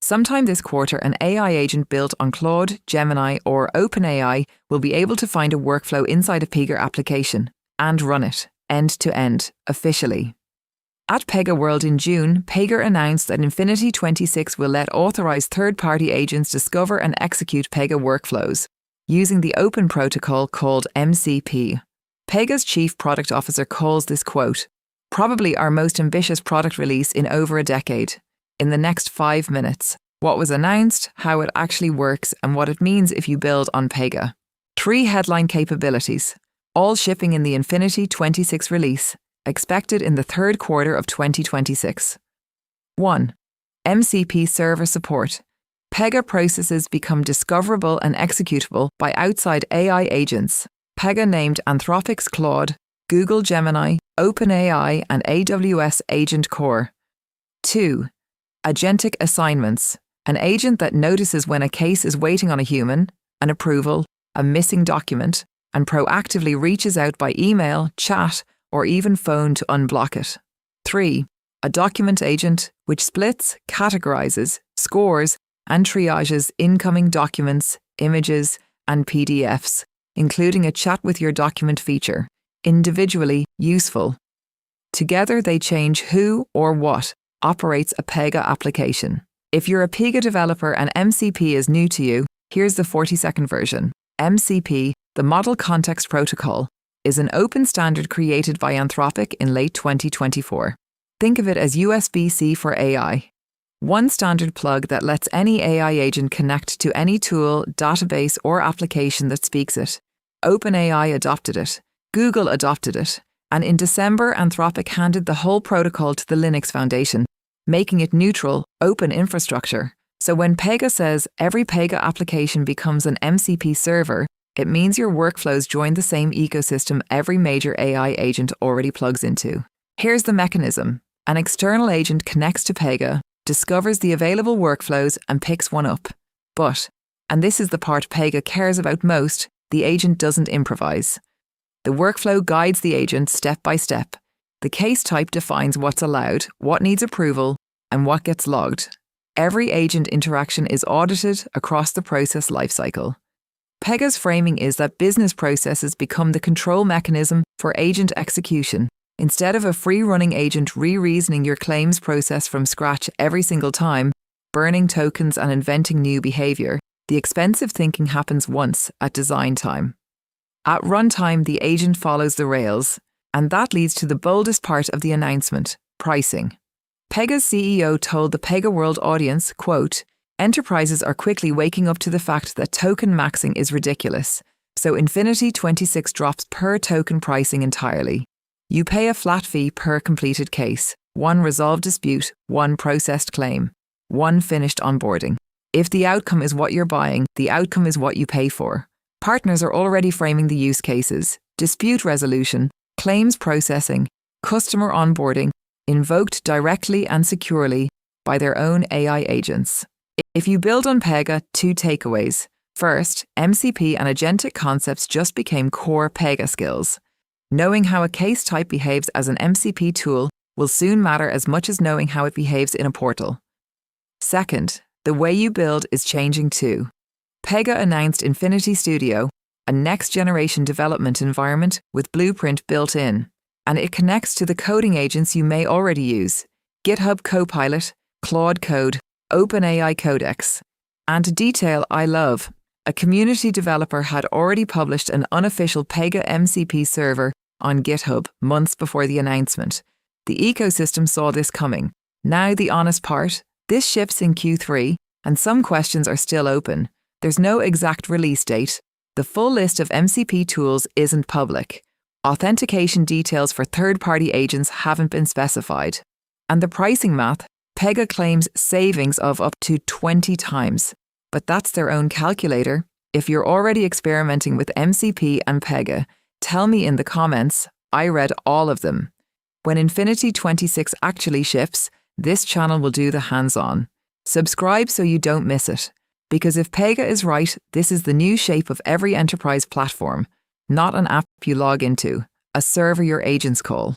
Sometime this quarter, an AI agent built on Claude, Gemini, or OpenAI will be able to find a workflow inside a Pega application and run it, end-to-end, officially. At PegaWorld in June, Pega announced that Infinity 26 will let authorized third-party agents discover and execute Pega workflows using the open protocol called MCP. Pega's chief product officer calls this, quote, "probably our most ambitious product release in over a decade. In the next 5 minutes, what was announced, how it actually works, and what it means if you build on Pega. 3 headline capabilities, all shipping in the Infinity 26 release, expected in the third quarter of 2026. 1. MCP server support. Pega processes become discoverable and executable by outside AI agents. Pega named Anthropic's Claude, Google Gemini, OpenAI, and AWS AgentCore. 2. Agentic assignments. An agent that notices when a case is waiting on a human, an approval, a missing document, and proactively reaches out by email, chat, or even phone to unblock it. 3. A document agent, which splits, categorizes, scores, and triages incoming documents, images, and PDFs, including a chat with your document feature. Individually useful. Together they change who or what operates a Pega application. If you're a Pega developer and MCP is new to you, here's the 40-second version. MCP, the Model Context Protocol, is an open standard created by Anthropic in late 2024. Think of it as USB-C for AI. One standard plug that lets any AI agent connect to any tool, database, or application that speaks it. OpenAI adopted it. Google adopted it. And in December, Anthropic handed the whole protocol to the Linux Foundation, making it neutral, open infrastructure. So when Pega says every Pega application becomes an MCP server, it means your workflows join the same ecosystem every major AI agent already plugs into. Here's the mechanism. An external agent connects to Pega, discovers the available workflows, and picks one up. But, and this is the part Pega cares about most, the agent doesn't improvise. The workflow guides the agent step by step. The case type defines what's allowed, what needs approval, and what gets logged. Every agent interaction is audited across the process lifecycle. Pega's framing is that business processes become the control mechanism for agent execution. Instead of a free-running agent re-reasoning your claims process from scratch every single time, burning tokens and inventing new behavior, the expensive thinking happens once at design time. At runtime, the agent follows the rails, and that leads to the boldest part of the announcement, pricing. Pega's CEO told the PegaWorld audience, quote, "Enterprises are quickly waking up to the fact that token maxing is ridiculous, so Infinity 26 drops per token pricing entirely. You pay a flat fee per completed case, 1 resolved dispute, 1 processed claim, 1 finished onboarding. If the outcome is what you're buying, the outcome is what you pay for." Partners are already framing the use cases: dispute resolution, claims processing, customer onboarding, invoked directly and securely by their own AI agents. If you build on Pega, 2 takeaways. First, MCP and agentic concepts just became core Pega skills. Knowing how a case type behaves as an MCP tool will soon matter as much as knowing how it behaves in a portal. Second, the way you build is changing too. Pega announced Infinity Studio, a next-generation development environment with Blueprint built in, and it connects to the coding agents you may already use: GitHub Copilot, Claude Code, OpenAI Codex. And detail I love, a community developer had already published an unofficial Pega MCP server on GitHub months before the announcement. The ecosystem saw this coming. Now the honest part, this ships in Q3, and some questions are still open. There's no exact release date. The full list of MCP tools isn't public. Authentication details for third-party agents haven't been specified. And the pricing math, Pega claims savings of up to 20 times. But that's their own calculator. If you're already experimenting with MCP and Pega, tell me in the comments. I read all of them. When Infinity 26 actually ships, this channel will do the hands-on. Subscribe so you don't miss it. Because if Pega is right, this is the new shape of every enterprise platform, not an app you log into, a server your agents call.